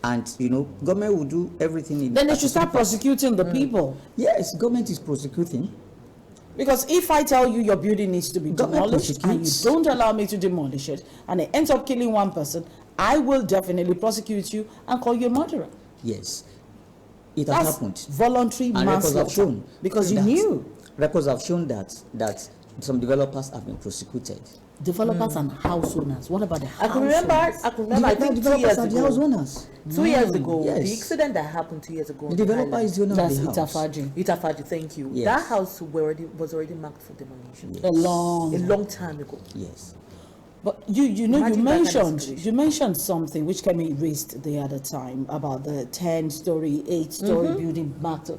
And government will do everything. Then they should start prosecuting the people. Yes, government is prosecuting. Because if I tell you your building needs to be demolished and you prosecutes. don't allow me to demolish it, and it ends up killing one person, I will definitely prosecute you and call you a murderer. Yes, it That's has happened. Voluntary And records have manslaughter. shown Because you that- knew. Records have shown that some developers have been prosecuted. Developers and house owners. What about the house I can remember. owners? I think 2 developers years are the house ago. owners. 2 years ago, Yes. the incident that happened 2 years ago. The developer is the owner That's of the house. Itafaji. Itafaji, thank you. Yes. That house was already marked for demolition. Yes. A long time ago. Yes. But you know, Imagine you that kind of mentioned situation. something which Kemi raised the other time about the 10-story, 8-story building matter.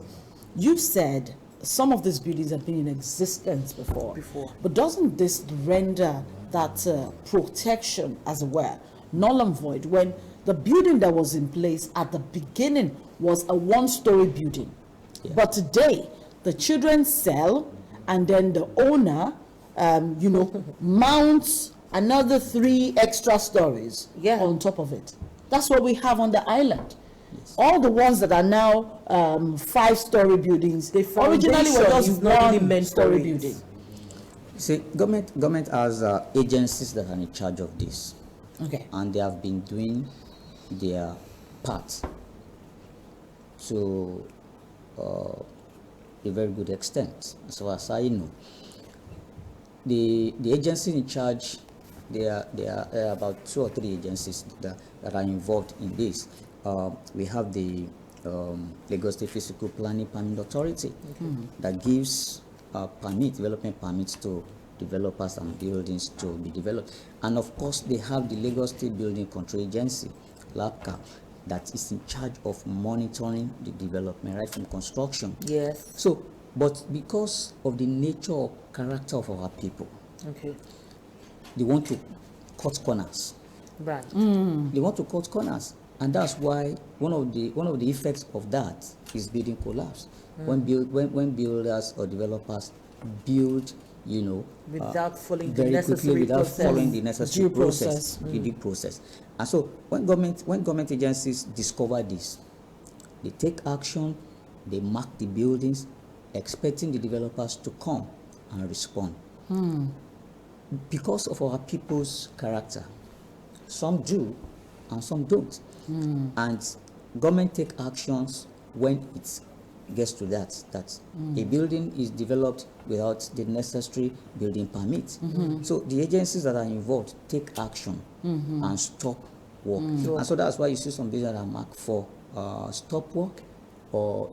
You said some of these buildings have been in existence before. But doesn't this render that protection, as it were, null and void when the building that was in place at the beginning was a 1-story building? Yeah. But today, the children sell, and then the owner, mounts another 3 extra stories on top of it. That's what we have on the island. Yes. All the ones that are now 5-story buildings, The originally were foundation just is not really 1-story meant for it. building. See, government has agencies that are in charge of this, Okay. and they have been doing their part to a very good extent, as far as I know. The agencies in charge, there are about 2 or 3 agencies that are involved in this. We have the Lagos State Physical Planning Permit Authority that gives development permits to developers and buildings to be developed. And of course, they have the Lagos State Building Control Agency, LAPCA, that is in charge of monitoring the development right from construction. Yes. So, but because of the nature or character of our people, Okay. they want to cut corners. Right. They want to cut corners, and that's why one of the effects of that is building collapse. When builders or developers build, Without following the very necessary quickly without process. following the necessary Due process, the due process. And so when government agencies discover this, they take action, they mark the buildings, expecting the developers to come and respond. Because of our people's character, some do and some don't. And government take actions when it gets to that a building is developed without the necessary building permit. So the agencies that are involved take action and stop work. And so that's why you see some buildings that are marked for stop work, or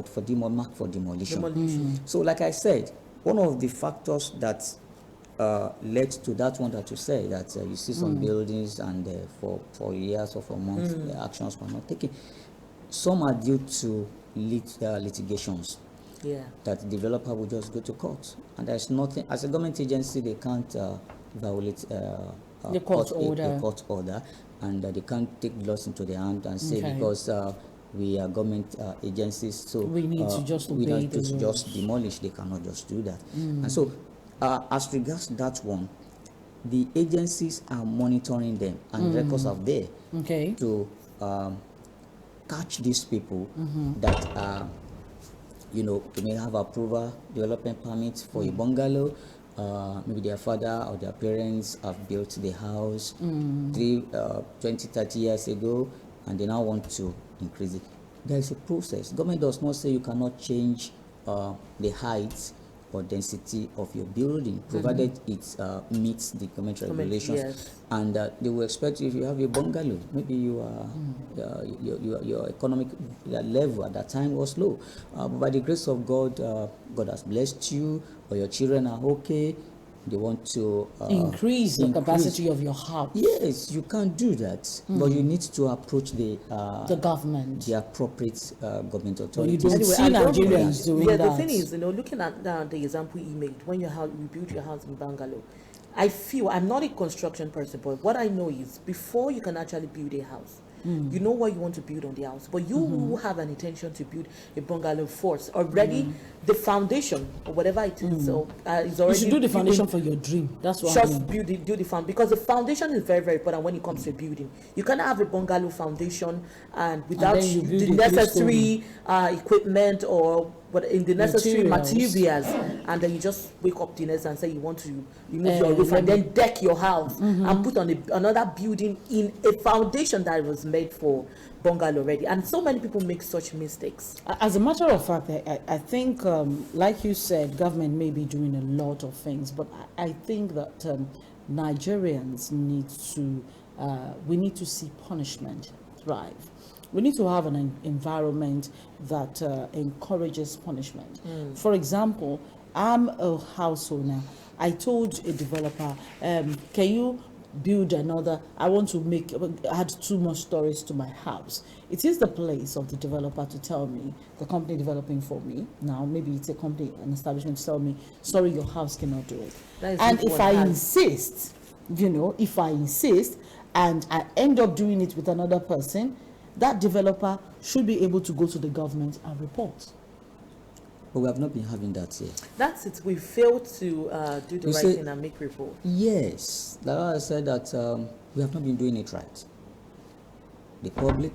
for demolition. So like I said, one of the factors that led to that one that you say, that you see some buildings and for years or for months the actions were not taken. Some are due to litigations. Yeah. That the developer will just go to court, and there's nothing. As a government agency, they can't violate The court order. a court order, and they can't take laws into their hand and say Okay. because we are government agencies, so We need to just we obey need the to rules. just demolish. They cannot just do that. And so, as regards that one, the agencies are monitoring them, and records are there Okay. to catch these people that are, they may have approval development permits for a bungalow. Maybe their father or their parents have built the house 20, 30 years ago, and they now want to increase it. There is a process. Government does not say you cannot change the height or density of your building, provided it meets the government regulations. Yes. And they will expect you, if you have a bungalow, maybe you are your economic level at that time was low. But by the grace of God, God has blessed you, or your children are okay. They want to Increase the capacity of your house. Yes, you can't do that, but you need to approach the government. the appropriate government But authorities. you don't see and Nigerians doing yeah, that. the thing is, looking at the example you made, when you built your house in Bungalow, I feel, I'm not a construction person, but what I know is before you can actually build a house, You know what you want to build on the house, but you who have an intention to build a bungalow fort already, the foundation or whatever it is, is already. You should do the foundation building- for your dream. That's what just I mean. do the foundation, because the foundation is very, very important when it comes to building. You cannot have a bungalow foundation and without then you build the a necessary equipment or what in the necessary Materials. materials, and then you just wake up the next and say you want to remove your Eh, roof let and then deck your house and put on another building in a foundation that was made for bungalow already. And so many people make such mistakes. As a matter of fact, I think, like you said, government may be doing a lot of things, but I think that Nigerians need to, we need to see punishment thrive. We need to have an environment that encourages punishment. For example, I'm a house owner. I told a developer, can you build another, I want to add 2 more stories to my house. It is the place of the developer to tell me, the company developing for me, now maybe it's a company, an establishment, to tell me, sorry, your house cannot do it. That is And what if I has- insist, if I insist and I end up doing it with another person, that developer should be able to go to the government and report. But we have not been having that here. That's it. We failed to do the You right see- thing and make report. Yes, that's why I said that we have not been doing it right. The public,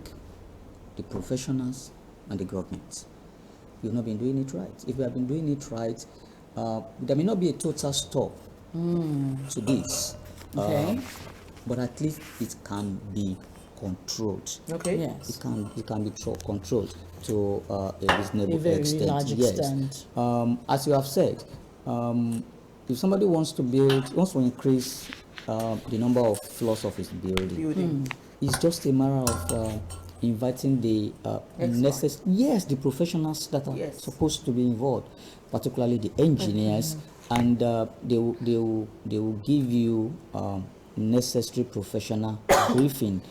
the professionals, and the government. We have not been doing it right. If we have been doing it right, there may not be a total stop to this. Okay. But at least it can be controlled. Okay. Yes. It can be controlled to a reasonable A very extent. large Yes. extent. As you have said, if somebody wants to increase the number of floors of his building, it's just a matter of inviting the the professionals that are Yes. supposed to be involved, particularly the engineers, and they will give you necessary professional briefing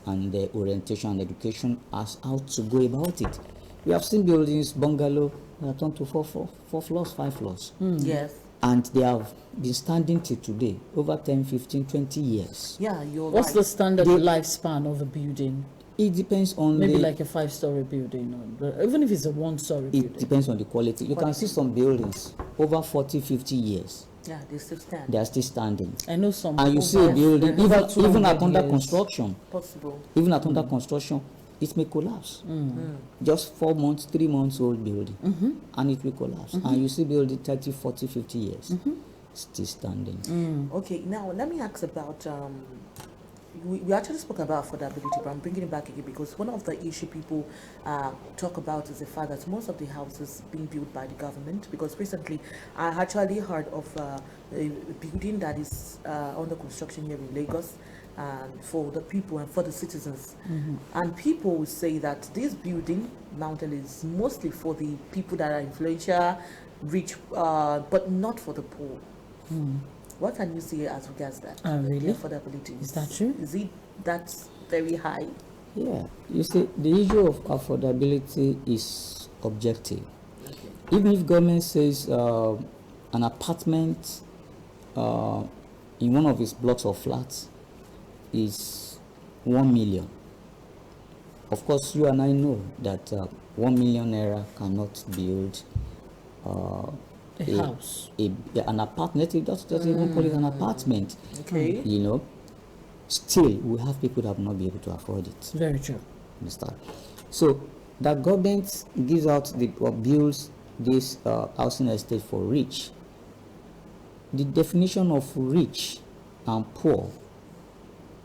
and the orientation and education as how to go about it. We have seen buildings, bungalow, that are turned to 4 floors, 5 floors. Yes. And they have been standing till today, over 10, 15, 20 years. Yeah, you're What's right. the standard lifespan of a building? It depends on Maybe the, like a 5-story building, or even if it's a 1-story it building. depends on the quality. You can see some buildings over 40, 50 years. Yeah, they still stand. They are still standing. I know some. And you see a building, over even 200 at under years. construction, Possible. even at under construction, it may collapse. Just 4 months, 3 months old building, and it will collapse. And you see building 30, 40, 50 years, still standing. Okay, now let me ask about we actually spoke about affordability, but I'm bringing it back again because one of the issue people talk about is the fact that most of the houses being built by the government. Because recently I actually heard of a building that is under construction here in Lagos for the people and for the citizens. And people will say that this building mountain is mostly for the people that are influential, rich, but not for the poor. What can you say as regards that? Really? The affordability. Is that true? Is it that's very high? Yeah, you see, the issue of affordability is objective. Okay. Even if government says an apartment in one of its blocks of flats is 1 million, of course you and I know that 1 million naira cannot build A house. an apartment. Let's even call it an apartment. Okay. You know, still we have people that will not be able to afford it. Very true. Understand? So the government gives out or builds this housing estate for rich. The definition of rich and poor,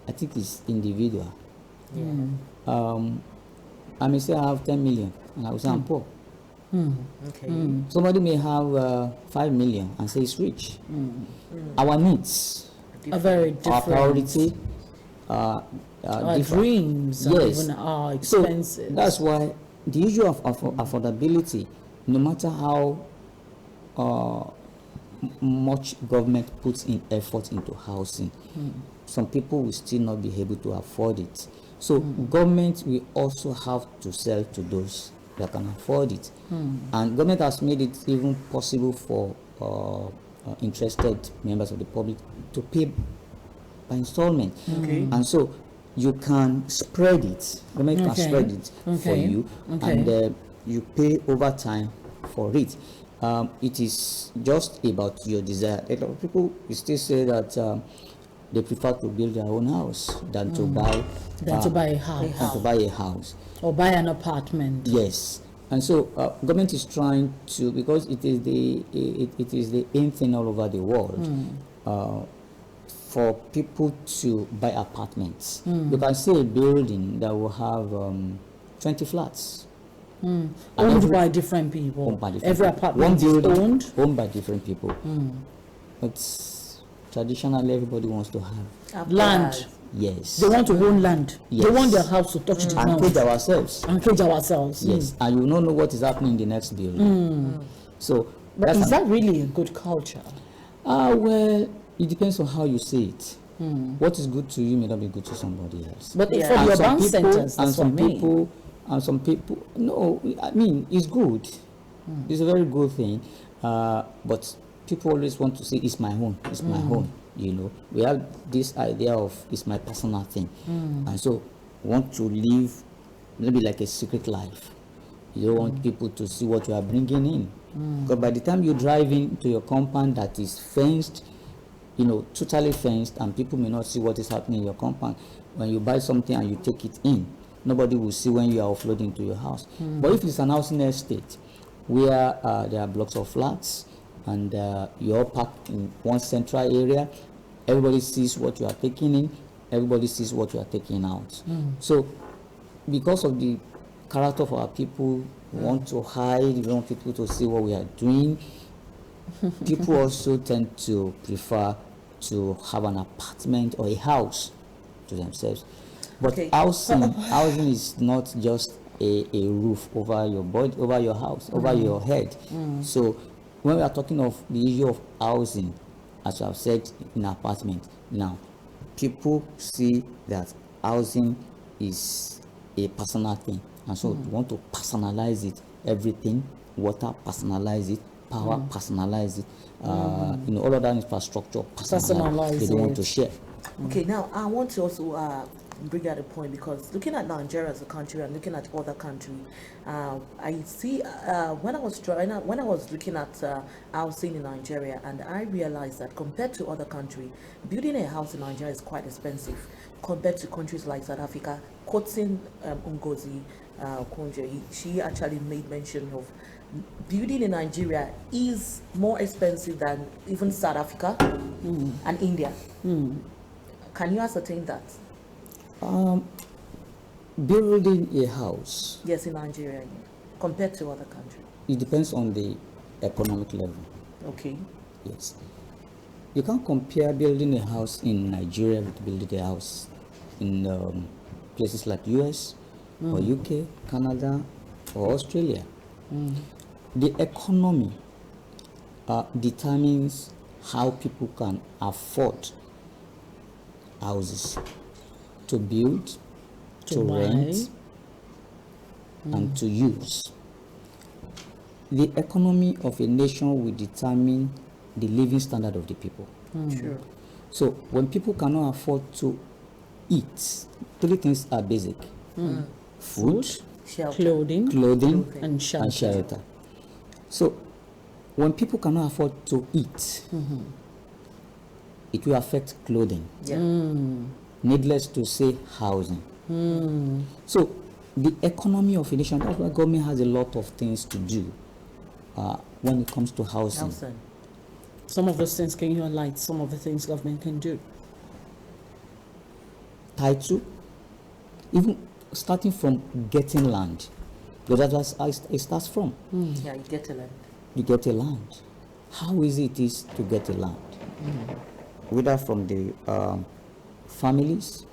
I think, is individual. I may say I have 10 million and I will say I'm poor. Okay. Somebody may have 5 million and say it's rich. Our needs, A very different. our priority, Our different. dreams and Yes. even our So expenses. that's why the issue of affordability, no matter how much government puts in effort into housing, some people will still not be able to afford it. So government will also have to sell to those that can afford it. And government has made it even possible for interested members of the public to pay by installment. Okay. And so you can spread it. Government can Okay. spread it for Okay. you, Okay. and you pay over time for it. It is just about your desire. A lot of people still say that they prefer to build their own house than to buy to buy a house than to buy a house. or buy an apartment. Yes, and so government is trying to, because it is the in thing all over the world, for people to buy apartments. You can see a building that will have 20 flats. And Owned by different people. owned by different Every people. apartment One is building owned. by different people. But traditionally, everybody wants to have. Land. Yes. They want to own land. They Yes. want their house to touch the And cage ground ourselves. and cage ourselves. Yes. And you don't know what is happening in the next building. So But that's is that really a good culture? well, it depends on how you see it. What is good to you may not be good to somebody else. But Yeah. for And the some urban people- centers, and that's what I some mean. people, no, I mean, it's good. It's a very good thing. But people always want to say, it's my home, it's my home. You know, we have this idea of it's my personal thing. And so want to live maybe like a secret life. You don't want people to see what you are bringing in. Because by the time you drive into your compound that is fenced, totally fenced, and people may not see what is happening in your compound. When you buy something and you take it in, nobody will see when you are offloading to your house. But if it's an housing estate where there are blocks of flats and you're all packed in one central area, everybody sees what you are taking in, everybody sees what you are taking out. So because of the character of our people, we want to hide, we want people to see what we are doing. People also tend to prefer to have an apartment or a house to themselves. But Okay. housing is not just a roof over your body, over your house, over your head. So when we are talking of the issue of housing, as I've said, in apartment, now people see that housing is a personal thing, and so we want to personalize it. Everything, water, personalize it. Power, personalize it. All of that infrastructure, Personalize they don't want it. to share. Okay, now I want to also bring out a point, because looking at Nigeria as a country and looking at other countries, I see when I was looking at housing in Nigeria, and I realized that compared to other countries, building a house in Nigeria is quite expensive compared to countries like South Africa. Quoting Ngozi Konjo, she actually made mention of building in Nigeria is more expensive than even South Africa and India. Can you ascertain that? Building a house, Yes, in Nigeria, compared to other countries. it depends on the economic level. Okay. Yes. You can't compare building a house in Nigeria with building a house in places like US or UK, Canada, or Australia. The economy determines how people can afford houses to build, to buy. rent, and to use. The economy of a nation will determine the living standard of the people. Sure. So when people cannot afford to eat, three things are basic: food, Shelter. Clothing clothing, and shelter. and shelter. So when people cannot afford to eat, it will affect clothing. Yeah. Needless to say, housing. So the economy of a nation, that's why government has a lot of things to do when it comes to housing. Nelson. Some of those things, can you highlight some of the things government can do? Title, even starting from getting land, because that's how it starts from. Yeah, you get a land. You get a land. How easy it is to get a land, whether from the families,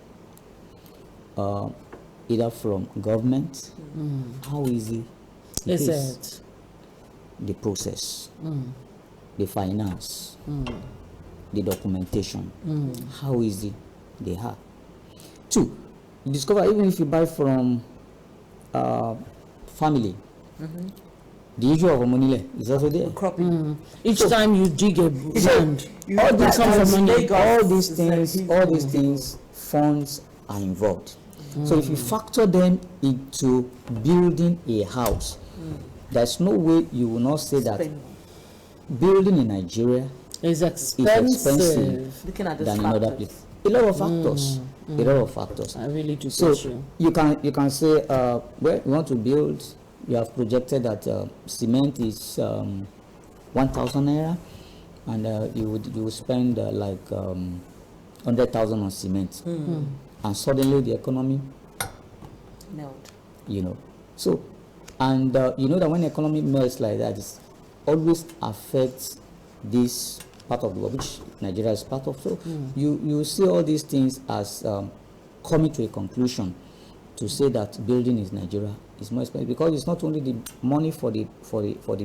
either from government. How easy Is is it? the process, the finance, the documentation, how easy they are. Two, you discover even if you buy from family, the issue of money is also there. Cropping. Each time you dig a land, All these comes from things, money. all these things, funds are involved. So if you factor them into building a house, there's no way you will not say that Spend. building in Nigeria It's is expensive. expensive Looking at these than in other factors. places. A lot of factors. A lot of factors. I really do So get you. you can say, well, you want to build. You have projected that cement is 1,000 naira, and you would spend like 100,000 on cement, and suddenly the economy, Melt. you know. So, and you know that when the economy melts like that, it always affects this part of the world, which Nigeria is part of. So you see all these things as coming to a conclusion to say that building in Nigeria is more expensive, because it's not only the money for the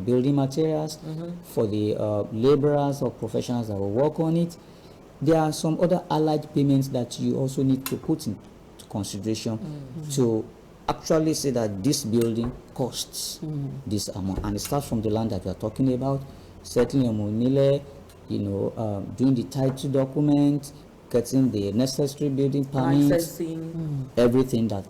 building materials, for the laborers or professionals that will work on it. There are some other allied payments that you also need to put into consideration to actually say that this building costs this amount, and it starts from the land that we are talking about, settling a monile, doing the title document, getting the necessary building permits, Licensing. everything that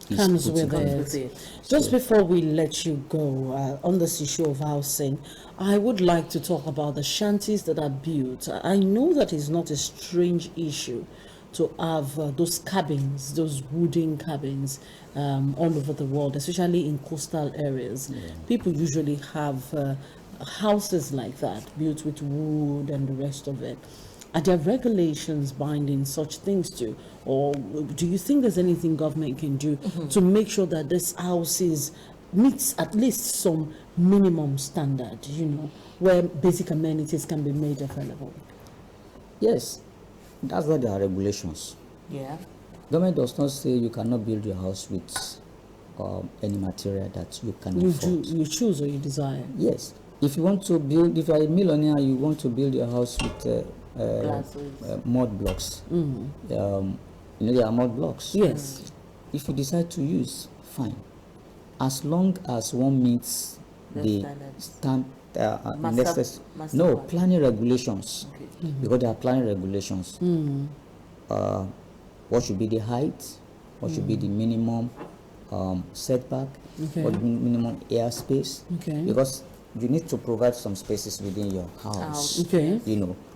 is Comes put with together. it. With it. Just before we let you go, on this issue of housing, I would like to talk about the shanties that are built. I know that is not a strange issue to have those cabins, those wooden cabins all over the world, especially in coastal areas. People usually have houses like that, built with wood and the rest of it. Are there regulations binding such things to, or do you think there's anything government can do to make sure that this houses meets at least some minimum standard, where basic amenities can be made available? Yes, that's why there are regulations. Yeah. Government does not say you cannot build your house with any material that you can afford. You choose or you desire. Yes, if you want to build, if you are a millionaire, you want to build your house with Glasses. mud blocks. There are mud blocks. Yes. If you decide to use, fine. As long as one meets the standards. stamp, Master no plan. planning regulations, Okay. because there are planning regulations. What should be the height? What should be the minimum setback? Okay. What minimum airspace? Okay. Because you need to provide some spaces within your house. Okay.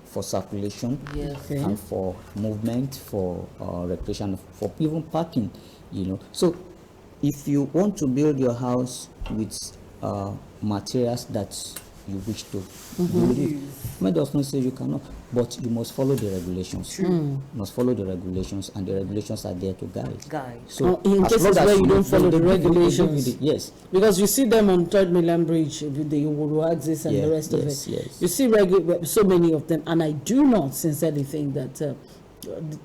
For circulation, Yes. Okay. and for movement, for recreation, for even parking. So if you want to build your house with materials that you wish to build it, government does not say you cannot, but you must follow the regulations. You must follow the regulations, and the regulations are there to guide. So In as cases long as where you don't follow the give you regulations. yes. Because you see them on Third Mainland Bridge with the Uhuru axis and the rest of it. Yes. You see so many of them, and I do not sincerely think that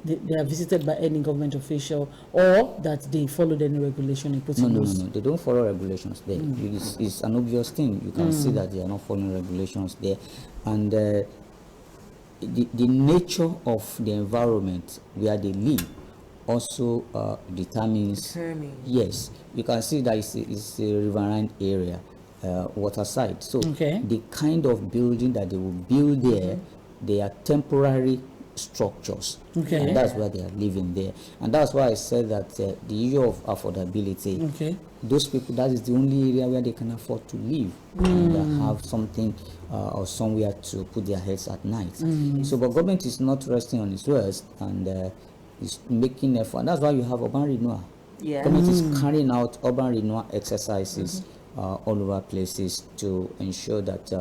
they are visited by any government official or that they followed any regulation in putting No, those. they don't follow regulations there. It's an obvious thing. You can see that they are not following regulations there, and the nature of the environment where they live also determines. Yes, you can see that it's a riverine area, waterside. So the kind of building that they will build there, they are temporary structures, and that's why they are living there. And that's why I said that the issue of affordability, those people, that is the only area where they can afford to live and have something or somewhere to put their heads at night. So but government is not resting on its words, and is making effort, and that's why you have urban renewal. Government is carrying out urban renewal exercises all over places to ensure that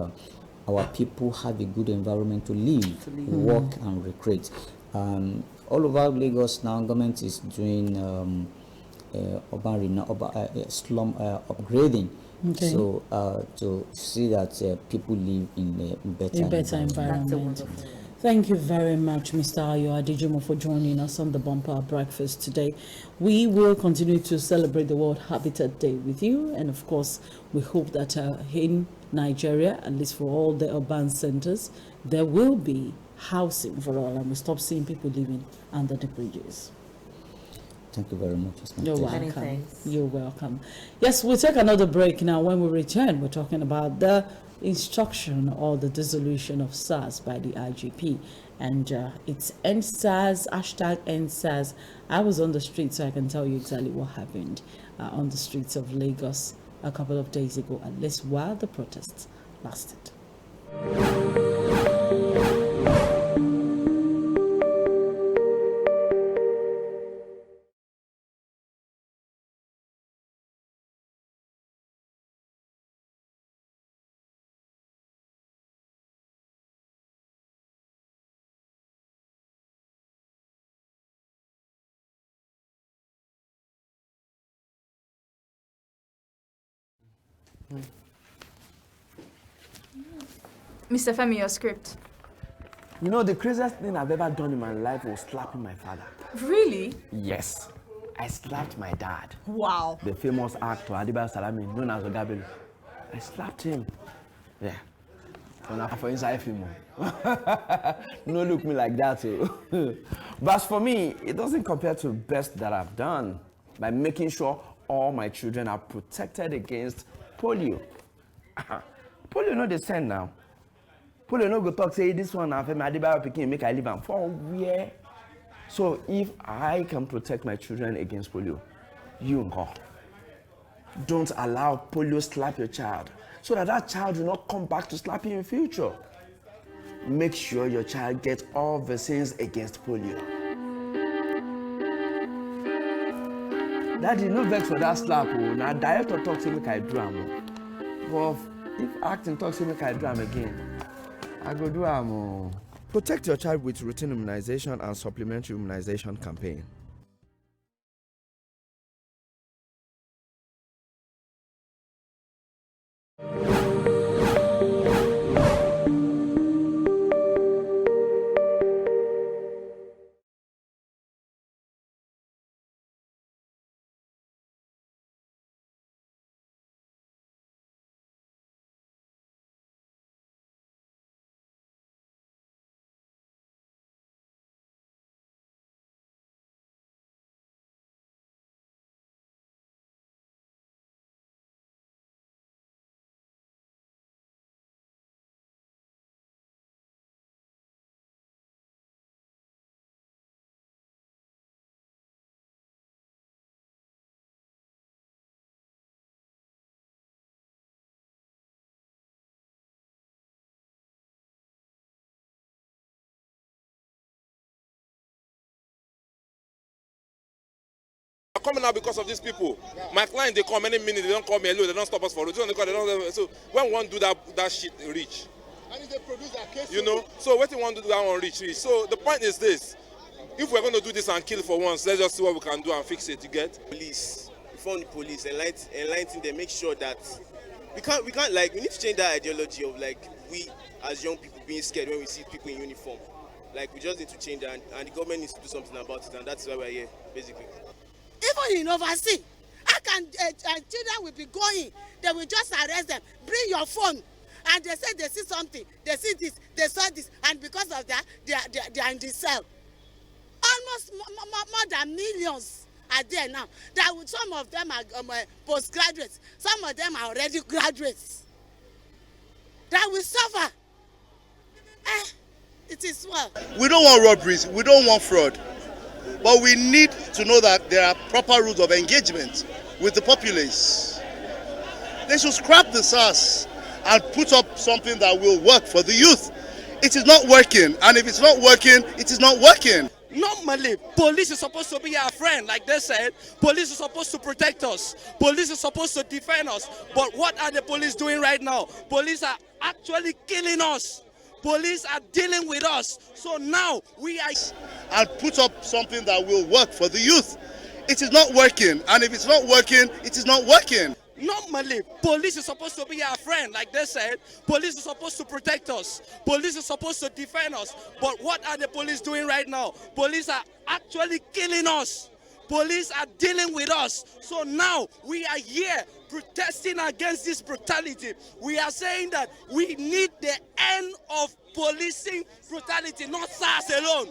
our people have a good environment to live, work, and recreate. All over Lagos now, government is doing urban renewal, slum upgrading. So to see that people live in a better environment. That's a wonderful. Thank you very much, Mr. Ayo Adejimo, for joining us on the Bumper Breakfast today. We will continue to celebrate the World Habitat Day with you, and of course, we hope that in Nigeria, at least for all the urban centers, there will be housing for all, and we stop seeing people living under the bridges. Thank you very much. It's my You're pleasure. Many welcome. thanks. You're welcome. Yes, we'll take another break now. When we return, we're talking about the instruction or the dissolution of SARS by the IGP. And it's EndSARS, hashtag EndSARS. I was on the street, so I can tell you exactly what happened on the streets of Lagos a couple of days ago, at least while the protests lasted. Mr. Femi, your script. You know, the craziest thing I've ever done in my life was slapping my father. Really? Yes, I slapped my dad, Wow. the famous actor Adiba Salami, known as Ogabelu. I slapped him. Yeah. For inside film. No look me like that. Oh. But as for me, it doesn't compare to the best that I've done by making sure all my children are protected against polio. Polio no dey send now. Polio no go talk say this one na Femi Adebayo pikin make I leave am for where. So if I can protect my children against polio, you go. Don't allow polio slap your child so that that child will not come back to slap you in future. Make sure your child gets all vaccines against polio. Daddy, no vex for that slap. Oh. Now director talk say make I do am. But if acting talk say make I do am again, I go do am. Oh. Protect your child with routine immunization and supplementary immunization campaign. Coming out because of these people. My client, they come any minute, they don't call me hello, they don't stop us for road. So when we want to do that shit reach, and if they produce their case, you know, so what we want to do that one reach. So the point is this: if we're going to do this and kill for once, let's just see what we can do and fix it. You get? police, inform the police, enlighten them, make sure that we can't like, we need to change that ideology of like we as young people being scared when we see people in uniform. Like we just need to change that, and the government needs to do something about it, and that's why we're here, basically. Even in overseas, how can children will be going? They will just arrest them. Bring your phone, and they say they see something, they see this, they saw this, and because of that, they are in the cell. Almost more than millions are there now. That some of them are postgraduates, some of them are already graduates. That will suffer. It is well. We don't want robberies, we don't want fraud. But we need to know that there are proper rules of engagement with the populace. They should scrap the SARS and put up something that will work for the youth. It is not working, and if it's not working, it is not working. Normally, police is supposed to be our friend, like they said. Police is supposed to protect us. Police is supposed to defend us. But what are the police doing right now? Police are actually killing us. Police are dealing with us. So now we are... And put up something that will work for the youth. It is not working, and if it's not working, it is not working. Normally, police is supposed to be our friend, like they said. Police is supposed to protect us. Police is supposed to defend us. But what are the police doing right now? Police are actually killing us. Police are dealing with us. So now we are here protesting against this brutality. We are saying that we need the end of policing brutality, not SARS alone.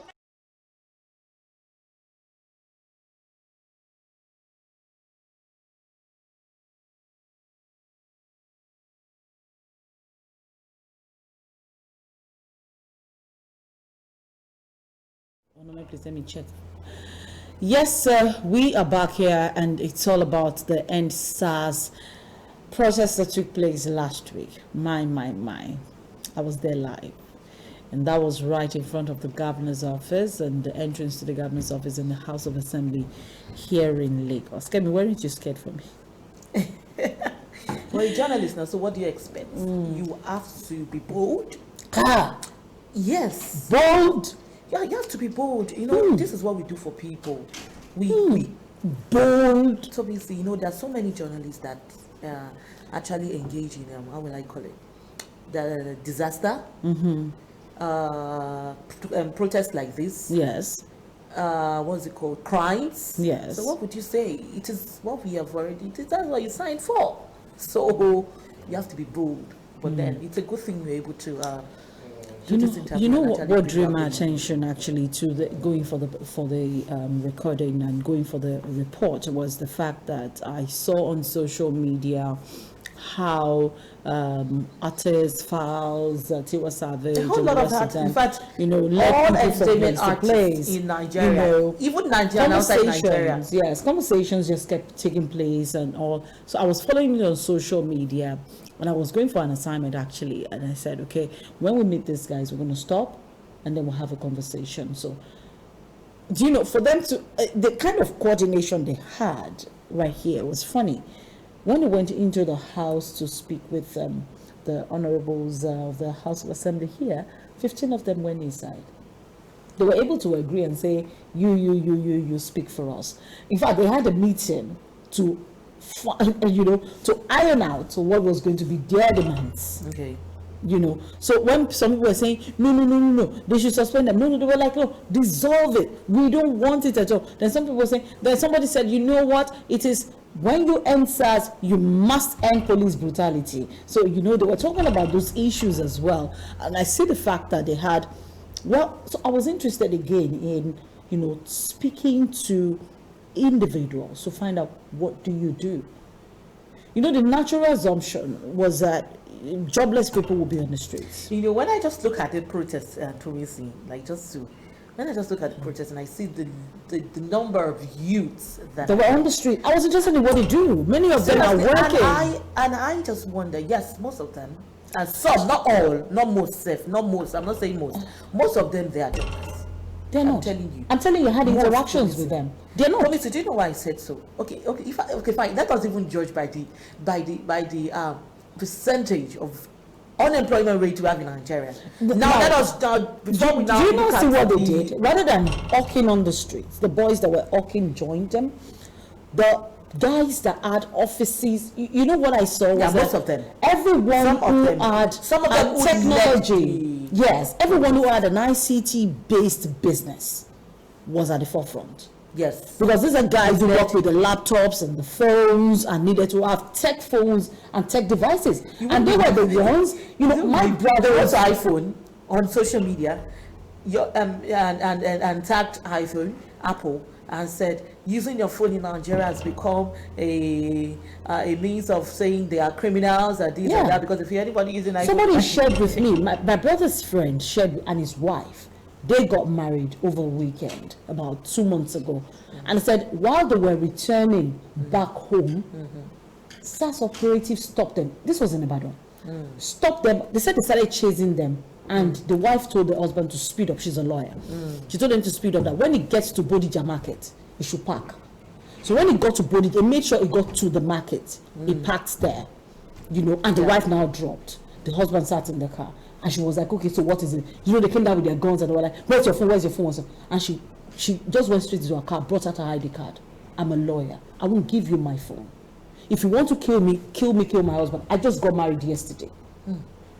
Please let me check. Yes, we are back here, and it's all about the End SARS protest that took place last week. My. I was there live. And that was right in front of the governor's office and the entrance to the governor's office in the House of Assembly here in Lagos. Kemi, weren't you scared for me? Well, you're a journalist now, so what do you expect? You have to be bold. Yes. Bold? Yeah, you have to be bold. You know, this is what we do for people. We bold. So obviously, you know, there's so many journalists that actually engage in, how will I call it? The disaster. Protests like this. Yes. What's it called? Crimes. Yes. So what would you say? It is what we have already. That's what you signed for. So you have to be bold. But then it's a good thing you're able to. You know what drew my attention actually to the going for the recording and going for the report was the fact that I saw on social media how artists, Files, Tiwa Savage, a whole lot of that. In fact, you know, all entertainment artists in Nigeria, you know, even Nigeria, outside Nigeria. Yes, conversations just kept taking place and all. So I was following it on social media, and I was going for an assignment actually, and I said, okay, when we meet these guys, we're going to stop, and then we'll have a conversation. So, do you know, for them to the kind of coordination they had right here was funny. When they went into the house to speak with the honorables of the House of Assembly here, 15 of them went inside. They were able to agree and say, you speak for us. In fact, they had a meeting to, to iron out what was going to be their demands. Okay. You know, so when some people were saying, no, they should suspend them. No, they were like, no, dissolve it. We don't want it at all. Then some people were saying, then somebody said, you know what, it is when you end SARS, you must end police brutality. So, you know, they were talking about those issues as well. And I see the fact that they had, well, so I was interested again in, you know, speaking to individuals to find out what do you do. You know, the natural assumption was that jobless people will be on the streets. You know, when I just look at the protests, when I just look at the protests and I see the number of youths that they were on the street, I was interested in what they do. Many of them are working. And I just wonder, yes, most of them, and some, not all, not most, I'm not saying most of them, they are jobless. They're not. I'm telling you, I had interactions with them. They're not. Do you know why I said so? Okay, fine. Let us even judge by the percentage of unemployment rate we have in Nigeria. Now let us do you not see what they did? Rather than hawking on the streets, the boys that were hawking joined them. The guys that had offices, you know what I saw was most of them. Everyone who had technology, yes, everyone who had an ICT-based business was at the forefront. Yes. Because these are guys who work with the laptops and the phones and needed to have tech phones and tech devices. And they were the ones, you know, my brother was iPhone on social media and tagged iPhone, Apple, and said, using your phone in Nigeria has become a means of saying they are criminals and this and that, because if anybody using iPhone... Somebody shared with me, my brother's friend shared, and his wife, they got married over the weekend about 2 months ago, and said while they were returning back home, SARS operatives stopped them. This was in Ibadan. Stopped them. They said they started chasing them, and the wife told the husband to speed up. She's a lawyer. She told him to speed up, that when he gets to Bodija market, he should park. So when he got to Bodija, he made sure he got to the market. He parked there, you know, and the wife now dropped. The husband sat in the car. And she was like, okay, so what is it? You know, they came down with their guns and they were like, where's your phone? Where's your phone? And she just went straight to her car, brought out her ID card. I'm a lawyer. I won't give you my phone. If you want to kill me, kill my husband. I just got married yesterday.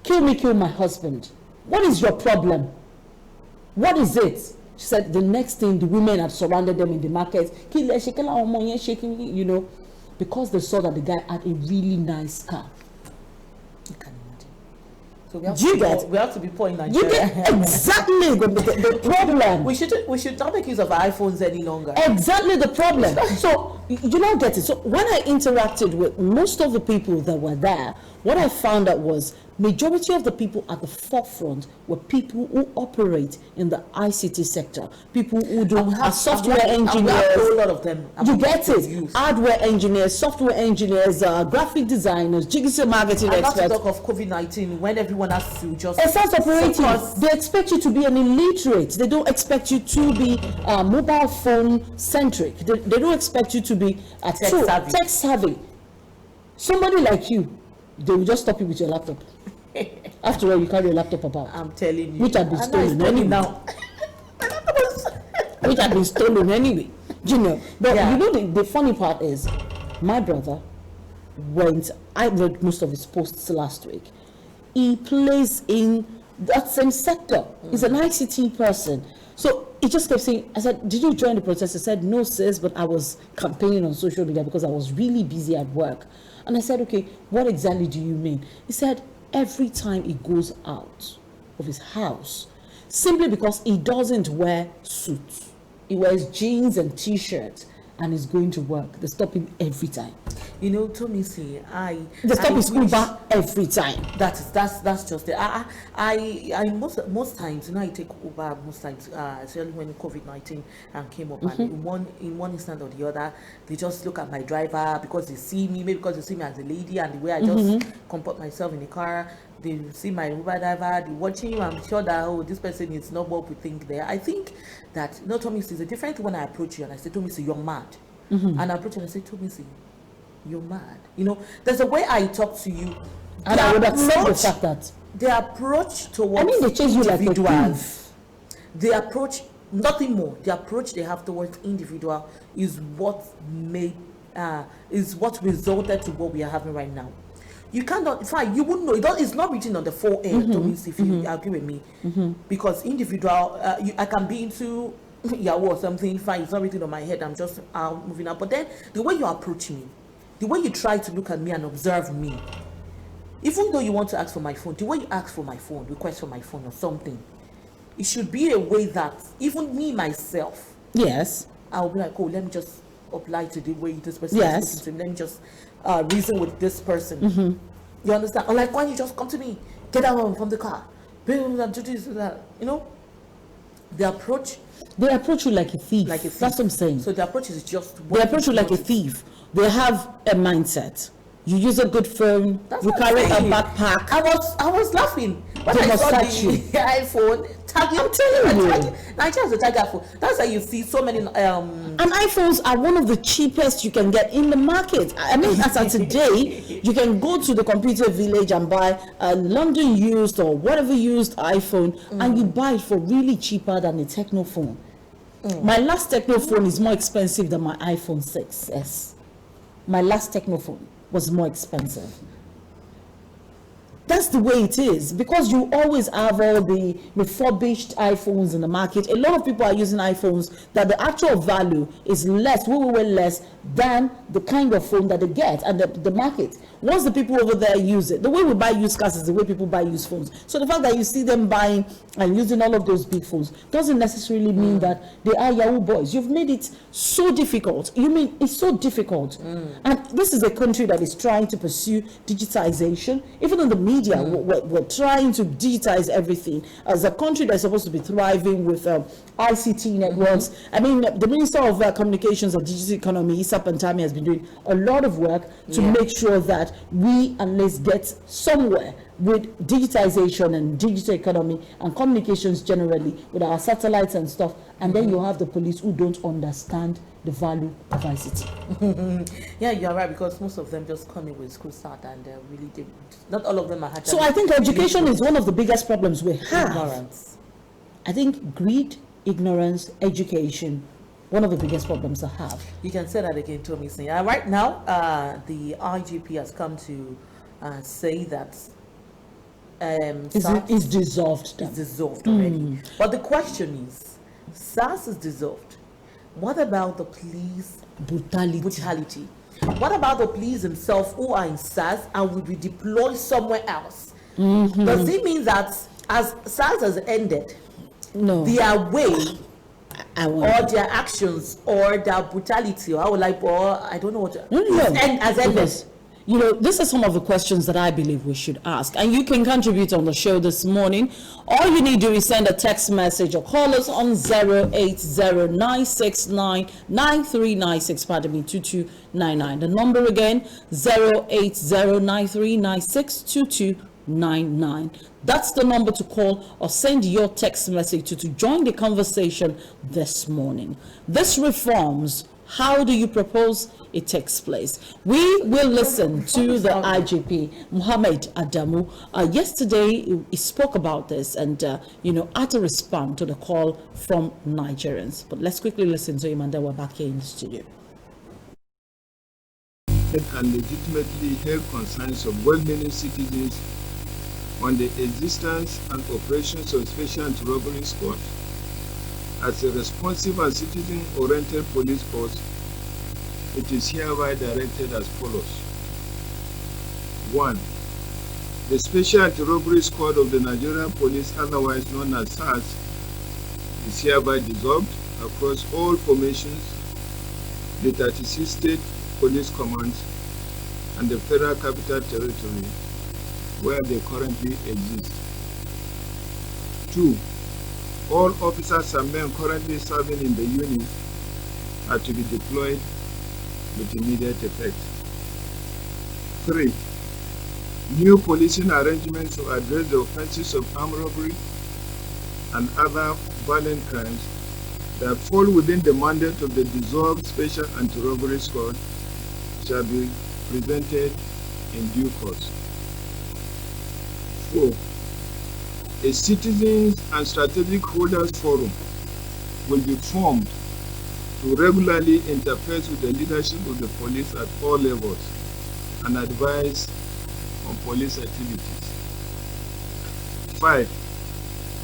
Kill me, kill my husband. What is your problem? What is it? She said the next thing, the women had surrounded them in the market. You know, because they saw that the guy had a really nice car. So we have, we have to be poor in Nigeria. You get exactly the problem. We should not make use of iPhones any longer. Exactly the problem. So you don't get it. So when I interacted with most of the people that were there, what I found out was majority of the people at the forefront were people who operate in the ICT sector, people who are software engineers. A lot of them. You get it? Hardware engineers, software engineers, graphic designers, digital marketing experts. Not to talk of COVID-19 when everyone has to just start operating. They expect you to be an illiterate. They don't expect you to be mobile phone centric. They don't expect you to be tech savvy. Somebody like you, they will just stop you with your laptop. After all, you carry your laptop about. I'm telling you. Which had been stolen anyway. Now. Which had been stolen anyway. Junior. But you know the funny part is, my brother I read most of his posts last week. He plays in that same sector. He's an ICT person. So he just kept saying, I said, did you join the protest? He said, no, sis, but I was campaigning on social media because I was really busy at work. And I said, okay, what exactly do you mean? He said, every time he goes out of his house, simply because he doesn't wear suits, he wears jeans and t-shirts, and he's going to work. They stop him every time. You know, Tomisi, they stop his Uber every time. That's just it. I most times, you know, I take Uber most times, especially when COVID-19 came up, and in one instant or the other, they just look at my driver because they see me, maybe because they see me as a lady and the way I just comport myself in the car. They see my Uber driver, they're watching you. I'm sure that this person is not what we think there. I think that Tomisi is a different when I approach you and I say, Tomisi, you're mad. And I approach you and I say, Tomisi, you're mad. You know, there's a way I talk to you. And I would accept the fact that the approach towards they chase you like individuals, the approach, nothing more. The approach they have towards individual is what resulted to what we are having right now. You cannot, fine, you wouldn't know. It's not written on the forehead, if you agree with me. Because individual, I can be into Yahoo or something, fine, it's not written on my head, I'm just moving out. But then, the way you approach me, the way you try to look at me and observe me, even though you want to ask for my phone, the way you ask for my phone, request for my phone or something, it should be a way that even me, myself, I'll be like, oh, let me just apply to the way this person is looking to me. Let me just reason with this person. You understand? Or like, why don't you just come to me, get out from the car, do this, do that. You know, they approach you like a thief. That's what I'm saying. So the approach is just they approach you like a thief. They have a mindset. You use a good phone. You carry a backpack. I was laughing when I saw the iPhone. I'm telling you, Nigeria has a tag iPhone. That's why you see so many. And iPhones are one of the cheapest you can get in the market. I mean, as of today, you can go to the computer village and buy a London used or whatever used iPhone, and you buy it for really cheaper than a Techno phone. My last Techno phone is more expensive than my iPhone 6s. My last Techno phone was more expensive. That's the way it is, because you always have all the refurbished iPhones in the market. A lot of people are using iPhones that the actual value is less, way less than the kind of phone that they get and the market. Once the people over there use it, the way we buy used cars is the way people buy used phones. So the fact that you see them buying and using all of those big phones doesn't necessarily mean that they are Yahoo boys. You've made it so difficult. You mean it's so difficult. And this is a country that is trying to pursue digitization. Even in the media, we're trying to digitize everything. As a country that's supposed to be thriving with ICT networks. I mean, the Minister of Communications and Digital Economy, Issa Pantami, has been doing a lot of work to make sure that we at least get somewhere with digitization and digital economy and communications generally with our satellites and stuff. And then you have the police who don't understand the value of ICT. Yeah, you're right, because most of them just come in with school start and really not all of them are. So I think education is one of the biggest problems we have. Ignorance. I think greed, ignorance, education, one of the biggest problems I have. You can say that again, Tommy. Right now, the IGP has come to say that it's dissolved. It's dissolved already. But the question is, SARS is dissolved. What about the police brutality? What about the police themselves who are in SARS and will be deployed somewhere else? Does it mean that as SARS has ended, their way or their actions or their brutality, or I don't know what has ended? You know, these are some of the questions that I believe we should ask. And you can contribute on the show this morning. All you need to do is send a text message or call us on 08096993396, pardon me, 2299. The number again, 08093962299. That's the number to call or send your text message to join the conversation this morning. This reforms, how do you propose it takes place? We will listen to the IGP, Mohammed Adamu. Yesterday, he spoke about this and, had to respond to the call from Nigerians. But let's quickly listen to him and then we're back here in the studio. And legitimately held concerns of well-meaning citizens on the existence and operations of Special Anti-Robbery Squad. As a responsive and citizen-oriented police force, it is hereby directed as follows. 1. The Special Anti-Robbery Squad of the Nigerian Police, otherwise known as SARS, is hereby dissolved across all formations, the 36 state police commands, and the Federal Capital Territory, where they currently exist. 2. All officers and men currently serving in the unit are to be deployed with immediate effect. 3. New policing arrangements to address the offenses of armed robbery and other violent crimes that fall within the mandate of the dissolved Special Anti-Robbery Squad shall be presented in due course. 4. A Citizens and Strategic Holders Forum will be formed to regularly interface with the leadership of the police at all levels and advise on police activities. 5.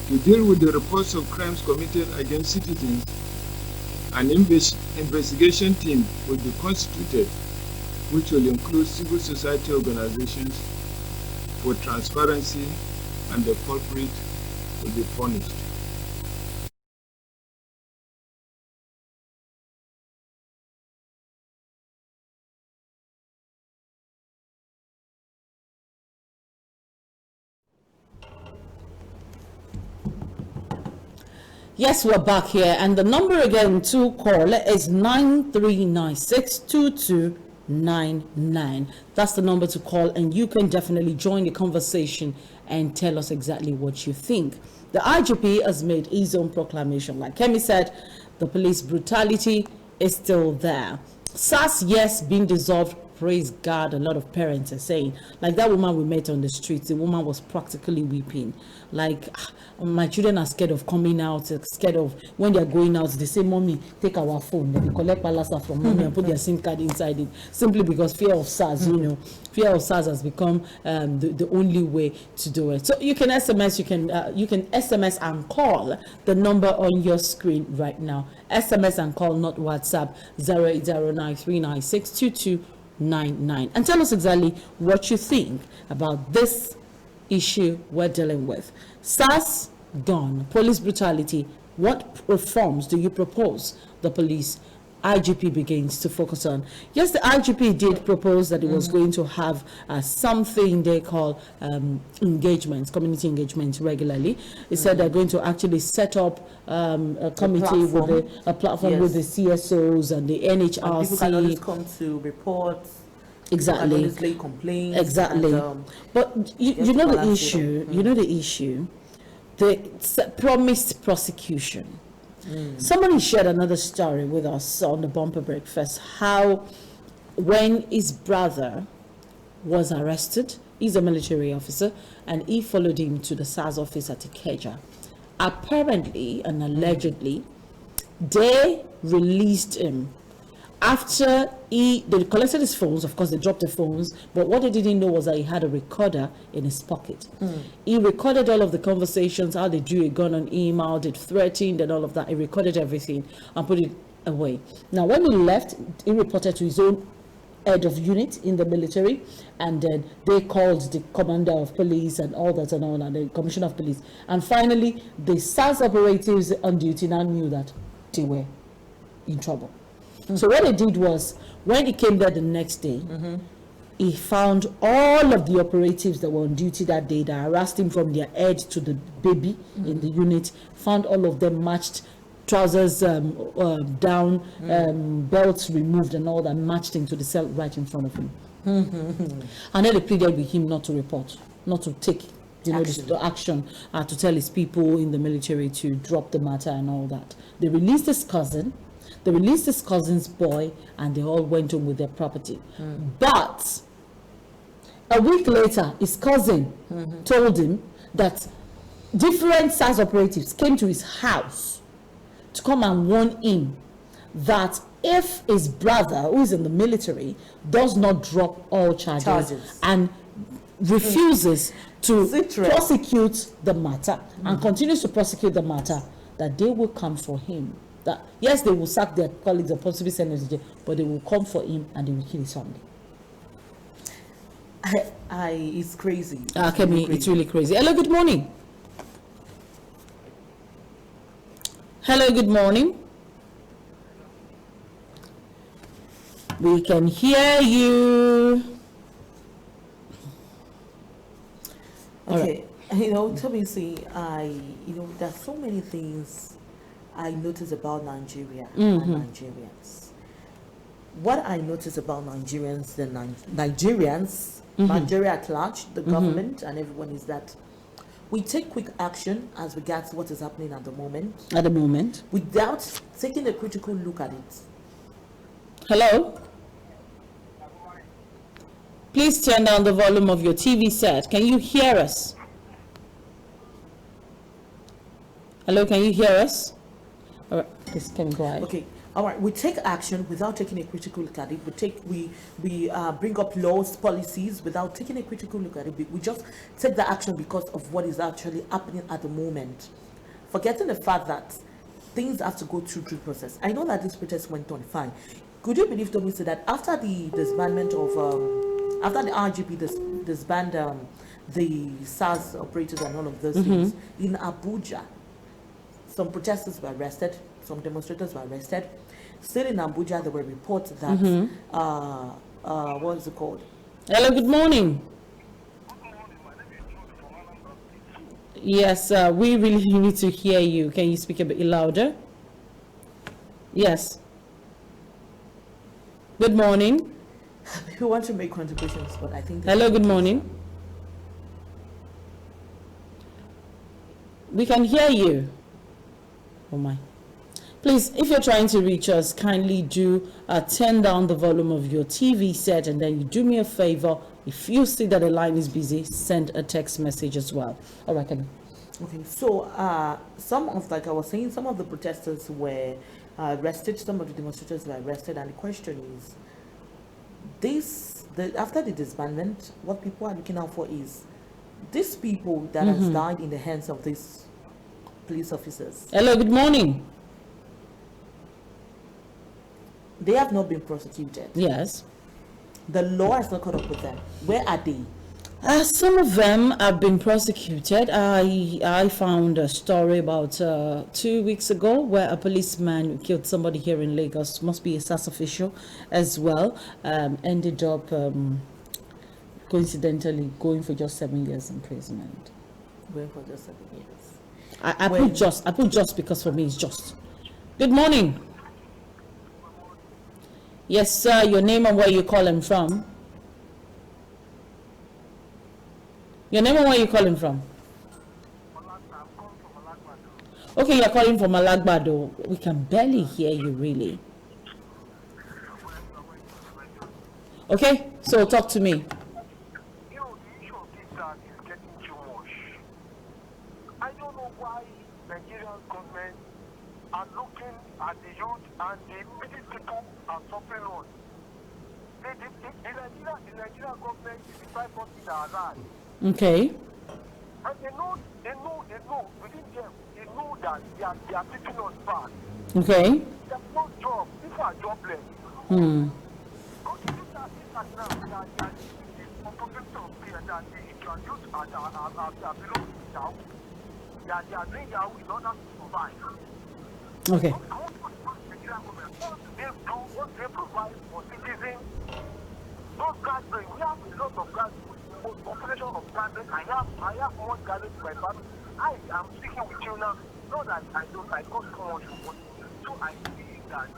To deal with the reports of crimes committed against citizens, an investigation team will be constituted, which will include civil society organizations for transparency, and the culprit will be punished. Yes, we're back here, and the number again to call is 93962299. That's the number to call, and you can definitely join the conversation and tell us exactly what you think. The IGP has made his own proclamation. Like Kemi said, the police brutality is still there. SARS, yes, being dissolved. Praise God, a lot of parents are saying. Like that woman we met on the streets, the woman was practically weeping. Like, my children are scared of coming out, scared of when they're going out, they say, Mommy, take our phone. They collect palasa from Mommy and put their SIM card inside it, simply because fear of SARS, fear of SARS has become the only way to do it. So you can SMS, you can SMS and call the number on your screen right now. SMS and call, not WhatsApp, 080939622299. And tell us exactly what you think about this issue we're dealing with. SARS gone, police brutality. What reforms do you propose the police IGP begins to focus on? Yes, the IGP did propose that it was going to have something they call engagements, community engagements regularly. It said they're going to actually set up a committee with a platform with the CSOs and the NHRC. And people can always come to report. Exactly. Lay complaints. Exactly. And, but you know the issue. You know the issue. The promised prosecution. Somebody shared another story with us on the bumper breakfast, how when his brother was arrested, he's a military officer, and he followed him to the SARS office at Ikeja. Apparently and allegedly, they released him after they collected his phones. Of course, they dropped the phones, but what they didn't know was that he had a recorder in his pocket. He recorded all of the conversations, how they drew a gun on him, how they threatened and all of that. He recorded everything and put it away. Now, when he left, he reported to his own head of unit in the military, and then they called the commander of police and all that and all, and the commissioner of police. And finally, the SARS operatives on duty now knew that they were in trouble. So what they did was, when he came there the next day, he found all of the operatives that were on duty that day that harassed him from their head to the baby in the unit, found all of them matched, trousers down, belts removed and all that, matched into the cell right in front of him. And then they pleaded with him not to report, not to take the action, to tell his people in the military to drop the matter and all that. They released his cousin, they released his cousin's boy, and they all went home with their property. But a week later, his cousin told him that different SARS operatives came to his house to come and warn him that if his brother, who is in the military, does not drop all charges. And refuses to prosecute the matter and continues to prosecute the matter, that they will come for him. That yes, they will sack their colleagues and possibly send them to jail, but they will come for him and they will kill his family. It's crazy. It's really crazy. Hello, good morning. Hello, good morning. We can hear you. Okay, Toby, there's so many things I notice about Nigeria and Nigerians. What I notice about Nigerians, Nigeria at large, the government and everyone, is that we take quick action as regards what is happening at the moment. Without taking a critical look at it. Hello? Please turn down the volume of your TV set. Can you hear us? Hello, can you hear us? All right, this can go ahead. Okay, all right. We take action without taking a critical look at it. We bring up laws, policies without taking a critical look at it. We just take the action because of what is actually happening at the moment, forgetting the fact that things have to go through due process. I know that this protest went on fine. Could you believe, Toby, that after the disbandment of after the RGP disbanded the SARS operators and all of those things, in Abuja, some protesters were arrested, some demonstrators were arrested. Still in Abuja, there were reports that, what is it called? Hello, good morning. Yes, we really need to hear you. Can you speak a bit louder? Yes. Good morning. People want to make contributions, but I think... Hello, good morning. We can hear you. Oh my. Please, if you're trying to reach us, kindly do turn down the volume of your TV set, and then you do me a favor. If you see that the line is busy, send a text message as well. All right, Kevin. Okay, so some of, like I was saying, some of the protesters were arrested, some of the demonstrators were arrested, and the question is, after the disbandment, what people are looking out for is these people that has died in the hands of these police officers. Hello, good morning. They have not been prosecuted. Yes. The law has not caught up with them. Where are they? Some of them have been prosecuted. I found a story about 2 weeks ago where a policeman killed somebody here in Lagos, must be a SAS official as well, ended up coincidentally going for just 7 years imprisonment. Going for just 7 years. I put just because for me it's just. Good morning. Yes, sir. Your name and where you calling from? Your name and where you calling from? Okay, you're calling from Alagbado. We can barely hear you, really. Okay, so talk to me. You know, the issue of this is getting too much. I don't know why Nigerian government are looking at the youth and the many people are suffering on. The Nigerian government is the five something that are alive. Okay. And they know, within them, they know that they are sitting on bad. Okay. There's no job. People are jobless. Okay, these are now, they are the population of fear that the youth are below now. They are doing their own in order to survive. Okay. I want to ask the Nigerian government, what do they provide for citizens? Those guys, we have lot of guys with the most population of gadgets. I have more gadgets in my family. I am speaking with you now. Not that I got so much money. So I see that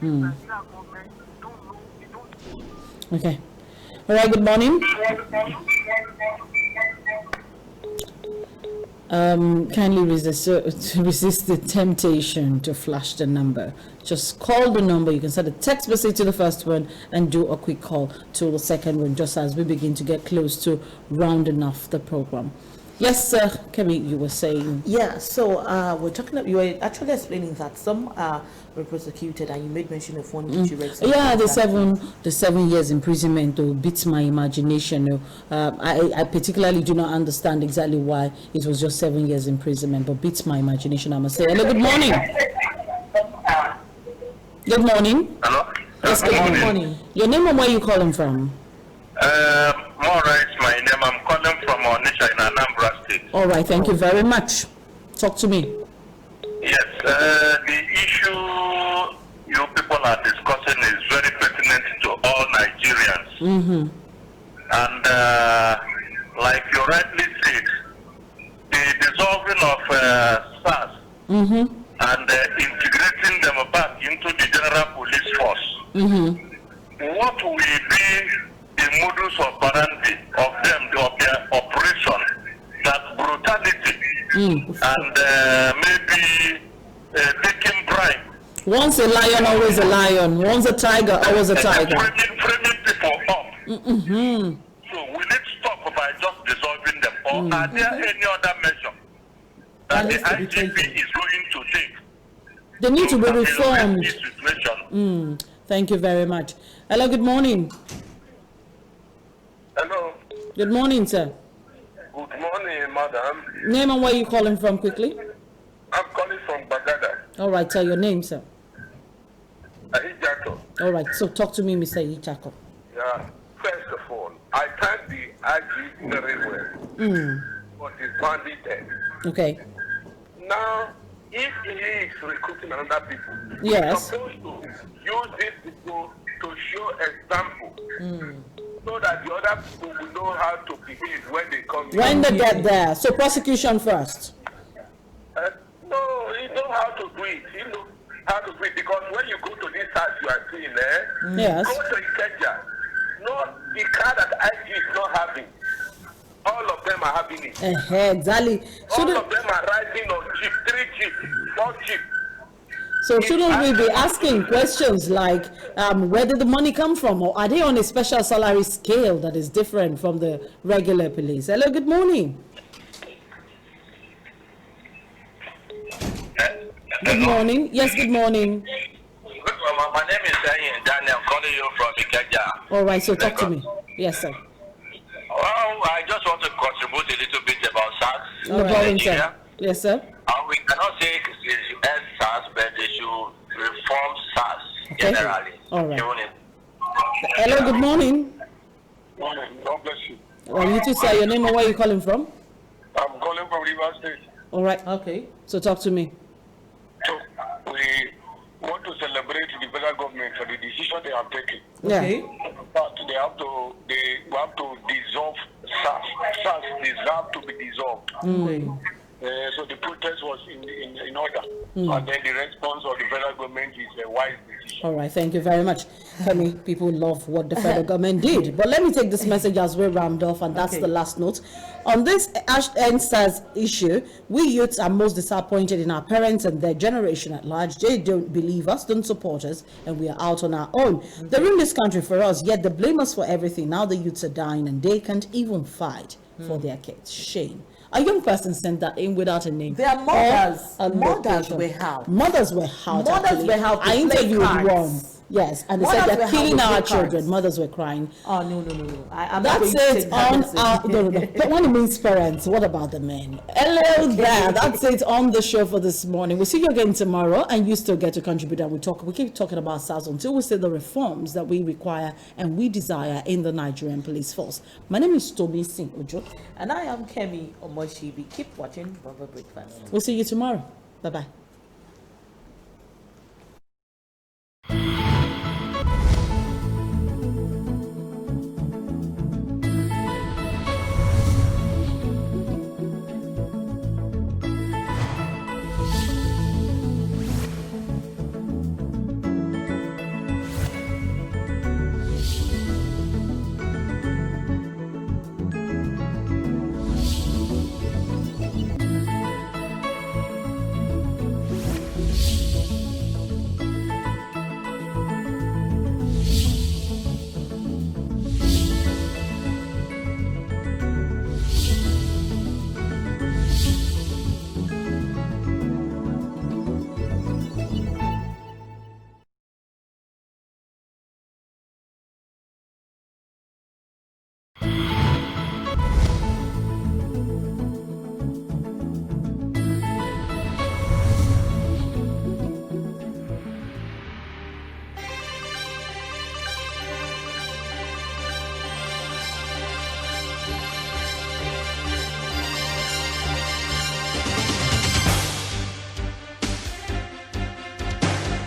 Nigeria government don't know, they don't. Okay. All right, good morning. Kindly resist the temptation to flash the number. Just call the number. You can send a text message to the first one and do a quick call to the second one, just as we begin to get close to rounding off the program. Yes, sir. Kemi, you were saying. Yeah, so we're talking. You were actually explaining that some were prosecuted, and you made mention of one which you read. Yeah, the 7 years imprisonment beats my imagination. I particularly do not understand exactly why it was just 7 years imprisonment, but beats my imagination, I must say. Hello, good morning. Good morning. Hello. Yes, good morning. Your name and where you calling from? Mora is my name. I'm calling from Onitsha in Anambra State. All right, thank you very much. Talk to me. Yes, the issue you people are discussing is very pertinent to all Nigerians. Mm-hmm. And like you rightly said, the dissolving of SARS and integrating them back into the general police force. What will be the modus operandi of them, of their operation, that brutality and maybe taking bribe. Once a lion, always a lion. Once a tiger, always a tiger. Framing people up. So we need to stop by just dissolving them. Or are there any other measure that the IGP is going to take? They need to be reformed. Thank you very much. Hello, good morning. Hello. Good morning, sir. Good morning, madam. Name and where you calling from quickly? I'm calling from Bagada. All right, tell your name, sir. Ahijako. All right, so talk to me, Mr. Ichako. Yeah. First of all, I thank the IG very well for his mandate. Okay. Now, if he is recruiting another people, yes, he's supposed to use these people to show example, so that the other people will know how to behave when they come. When they get there, so prosecution first. No, he know how to do it. He know how to do it, because when you go to this house you are seeing, yes, go to Ikeja. No, the car that IG is not having, all of them are having it. Exactly. All of them are riding on jeep, 3 jeep, 4 jeep. So shouldn't we be asking questions like, where did the money come from? Or are they on a special salary scale that is different from the regular police? Hello, good morning. Good morning. Yes, good morning. My name is Daniel. I'm calling you from Ikeja. All right, so talk to me. Yes, sir. Well, I just want to contribute a little bit about SARS. No problem, sir. Yes, sir. We cannot say it's SARS, but they should reform SARS generally. All right. Hello, good morning. Morning. God bless you. Well, you too, sir. Your name and where you calling from? I'm calling from Rivers State. All right. Okay. So talk to me. So we want to celebrate the federal government for the decision they have taken. Okay. But they have to dissolve SARS. SARS deserve to be dissolved. So the protest was in order, and then the response of the federal government is a wise decision. All right, thank you very much. Kemi, people love what the federal government did. But let me take this message as we round off, and that's the last note. On this EndSARS issue, we youths are most disappointed in our parents and their generation at large. They don't believe us, don't support us, and we are out on our own. They run this country for us, yet they blame us for everything. Now the youths are dying, and they can't even fight for their kids. Shame. A young person sent that in without a name. Their mothers. Mothers were out. Mothers were out. Mothers were out. I interviewed one. Yes, and they said they're killing our children. Mothers were crying. Oh, no. That's it on our... No. But when it means parents, what about the men? Hello there. That's it on the show for this morning. We'll see you again tomorrow, and you still get to contribute. And we keep talking about SARS until we see the reforms that we require and we desire in the Nigerian police force. My name is Toby Singh Ojo. And I am Kemi Omoshibi. Keep watching Baba Breakfast. We'll see you tomorrow. Bye-bye.